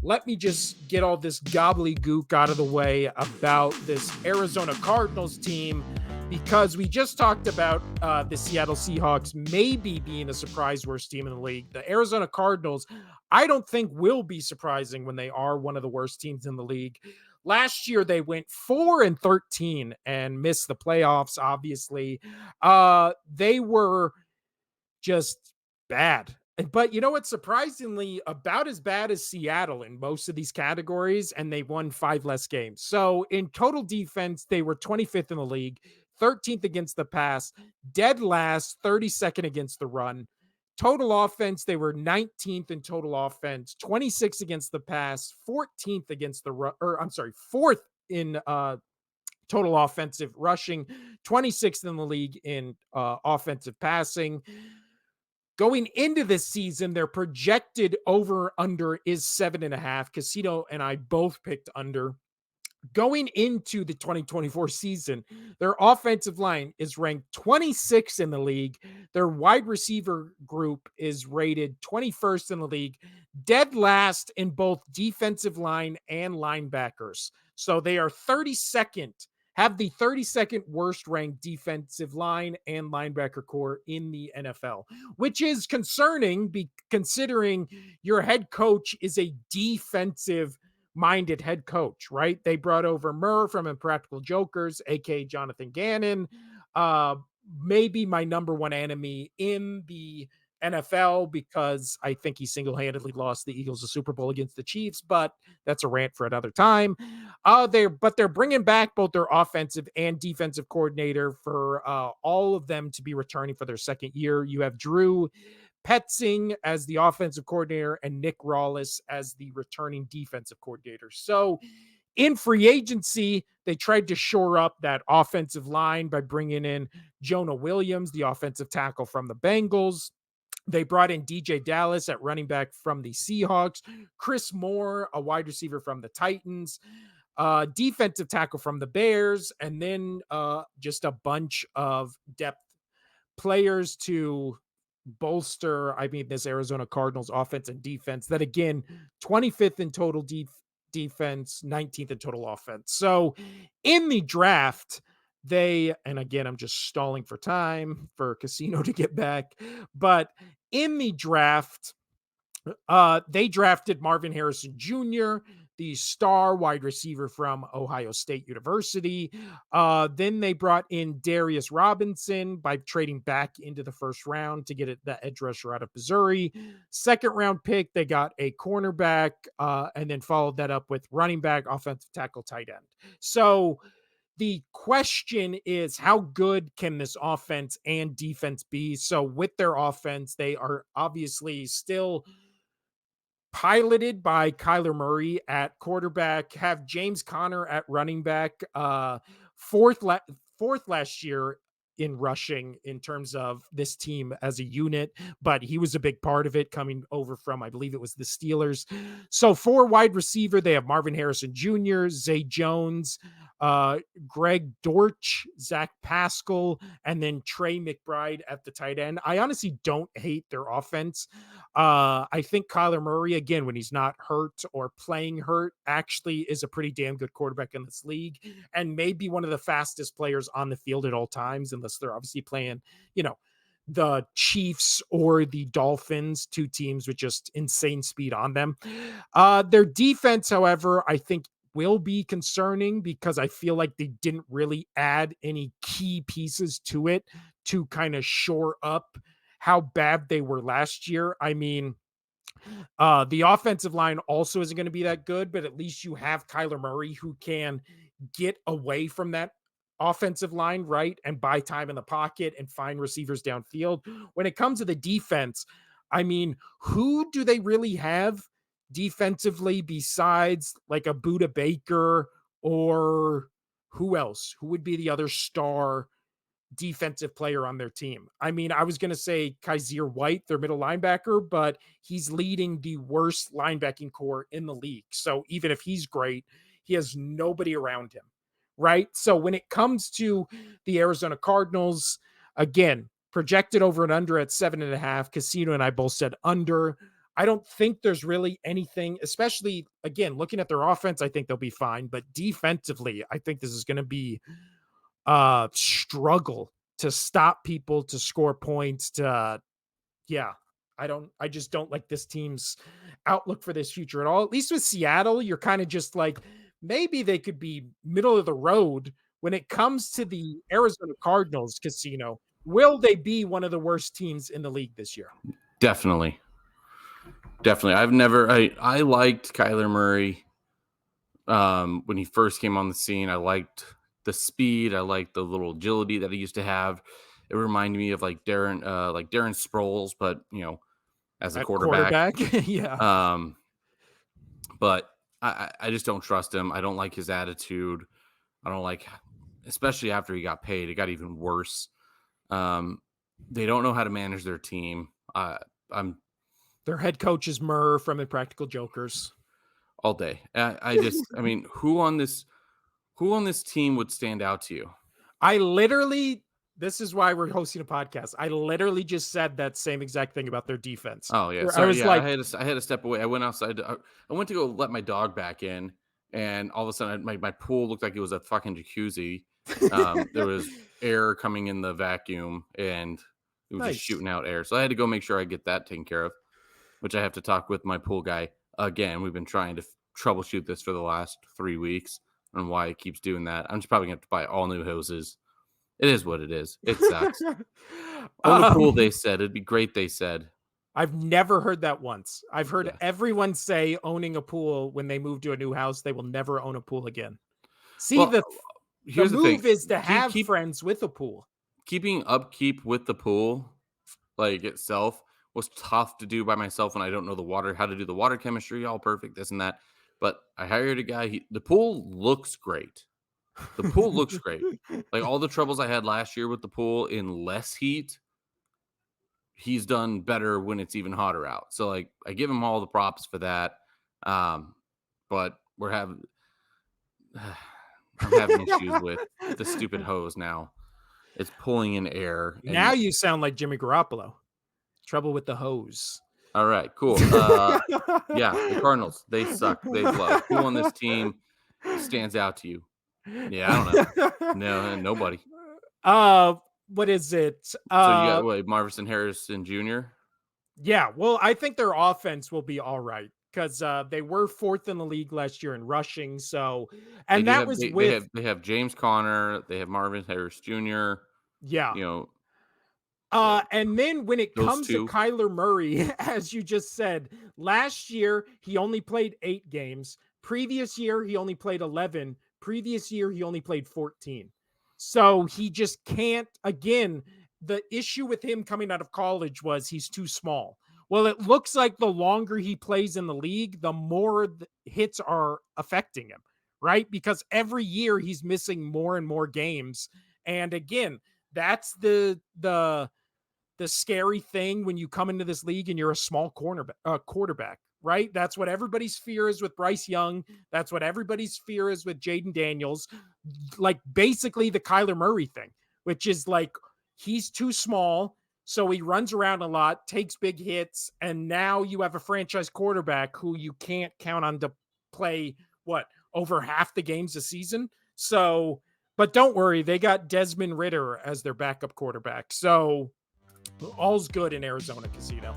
let me just get all this gobbledygook out of the way about this Arizona Cardinals team, because we just talked about the Seattle Seahawks maybe being a surprise worst team in the league. The Arizona Cardinals, I don't think will be surprising when they are one of the worst teams in the league. Last year, they went 4-13 and missed the playoffs, obviously. They were just bad. But you know what? Surprisingly, about as bad as Seattle in most of these categories, and they won 5 less games. So in total defense, they were 25th in the league, 13th against the pass, dead last, 32nd against the run. Total offense, they were 19th in total offense, 26th against the pass, 14th against the run, or I'm sorry, fourth in total offensive rushing, 26th in the league in offensive passing. Going into this season, their projected over under is 7.5. Casino and I both picked under. Going into the 2024 season, their offensive line is ranked 26th in the league. Their wide receiver group is rated 21st in the league, dead last in both defensive line and linebackers. So they are 32nd, have the 32nd worst ranked defensive line and linebacker core in the NFL, which is concerning considering your head coach is a defensive minded head coach, right? They brought over Murr from Impractical Jokers, aka Jonathan Gannon, uh, maybe my number one enemy in the NFL, because I think he single-handedly lost the Eagles a Super Bowl against the Chiefs, but that's a rant for another time. They're bringing back both their offensive and defensive coordinator for all of them to be returning for their second year. You have Drew Petzing as the offensive coordinator and Nick Rawlis as the returning defensive coordinator. So in free agency, they tried to shore up that offensive line by bringing in Jonah Williams, the offensive tackle from the Bengals. They brought in DJ Dallas at running back from the Seahawks, Chris Moore, a wide receiver from the Titans, defensive tackle from the Bears, and then just a bunch of depth players to bolster, this Arizona Cardinals offense and defense that, again, 25th in total defense, 19th in total offense. So in the draft, and again, I'm just stalling for time for Casino to get back, but in the draft, they drafted Marvin Harrison Jr., the star wide receiver from Ohio State University. Then they brought in Darius Robinson by trading back into the first round to get the edge rusher out of Missouri. Second round pick, they got a cornerback, and then followed that up with running back, offensive tackle, tight end. So the question is, how good can this offense and defense be? So with their offense, they are obviously still piloted by Kyler Murray at quarterback, have James Conner at running back, fourth last year in rushing in terms of this team as a unit, but he was a big part of it coming over from, I believe it was the Steelers. So for wide receiver, they have Marvin Harrison Jr., Zay Jones, Greg Dortch, Zach Pascal, and then Trey McBride at the tight end. I honestly don't hate their offense. I think Kyler Murray, again, when he's not hurt or playing hurt, actually is a pretty damn good quarterback in this league, and maybe one of the fastest players on the field at all times, unless they're obviously playing, the Chiefs or the Dolphins, two teams with just insane speed on them. Their defense, however, I think will be concerning because I feel like they didn't really add any key pieces to it to kind of shore up how bad they were last year. The offensive line also isn't going to be that good, but at least you have Kyler Murray who can get away from that offensive line, right? And buy time in the pocket and find receivers downfield. When it comes to the defense, who do they really have defensively besides like a Buda Baker, or who else? Who would be the other star defensive player on their team? I was going to say Kaiser White, their middle linebacker, but he's leading the worst linebacking core in the league. So even if he's great, he has nobody around him, right? So when it comes to the Arizona Cardinals, again, projected over and under at 7.5. Casino and I both said under. I don't think there's really anything, especially again, looking at their offense, I think they'll be fine. But defensively, I think this is going to be a struggle to stop people, to score points, to yeah. I just don't like this team's outlook for this future at all. At least with Seattle, you're kind of just like, maybe they could be middle of the road when it comes to the Arizona Cardinals casino. Will they be one of the worst teams in the league this year? Definitely. I liked Kyler Murray when he first came on the scene. I liked the speed. I liked the little agility that he used to have. It reminded me of Darren Sproles, but as a At quarterback. quarterback? Yeah. But I just don't trust him. I don't like his attitude. I don't like, especially after he got paid, it got even worse. They don't know how to manage their team. Their head coach is Murr from Impractical Jokers. All day. I mean, who on this team would stand out to you? This is why we're hosting a podcast. I literally just said that same exact thing about their defense. Oh yeah, I was like, I had to step away. I went outside. I went to go let my dog back in, and all of a sudden, my pool looked like it was a fucking jacuzzi. There was air coming in the vacuum, and it was just shooting out air. So I had to go make sure I get that taken care of, which I have to talk with my pool guy again. We've been trying to troubleshoot this for the last 3 weeks, and why it keeps doing that. I'm just probably going to have to buy all new hoses. It is what it is. It sucks. Own a pool, they said. It'd be great, they said. I've never heard that once. I've heard everyone say owning a pool when they move to a new house, they will never own a pool again. See, Well, the move thing. is to have friends with a pool. Keeping upkeep with the pool, itself, was tough to do by myself when I don't know how to do the water chemistry, all perfect, this and that. But I hired a guy. The pool looks great. The pool looks great. Like all the troubles I had last year with the pool in less heat, he's done better when it's even hotter out. So I give him all the props for that. But I'm having issues with the stupid hose now. It's pulling in air. Now you sound like Jimmy Garoppolo. Trouble with the hose. All right, cool. Yeah, the Cardinals, they suck. They blow. Who on this team stands out to you? Yeah, I don't know. No, nobody. What is it? So you got Marvin Harrison Jr.? Yeah, well, I think their offense will be all right because they were 4th in the league last year in rushing. So, and they have James Conner, they have Marvin Harris Jr. Yeah. And then when it comes to Kyler Murray, as you just said, last year he only played 8 games. Previous year he only played 11. Previous year he only played 14. So he just can't. Again, the issue with him coming out of college was he's too small. Well, it looks like the longer he plays in the league, the more the hits are affecting him, right? Because every year he's missing more and more games. And again, that's the scary thing when you come into this league and you're a small quarterback, right? That's what everybody's fear is with Bryce Young. That's what everybody's fear is with Jaden Daniels. Like basically the Kyler Murray thing, which is he's too small, so he runs around a lot, takes big hits, and now you have a franchise quarterback who you can't count on to play over half the games a season. So, but don't worry, they got Desmond Ridder as their backup quarterback. So all's good in Arizona Casino.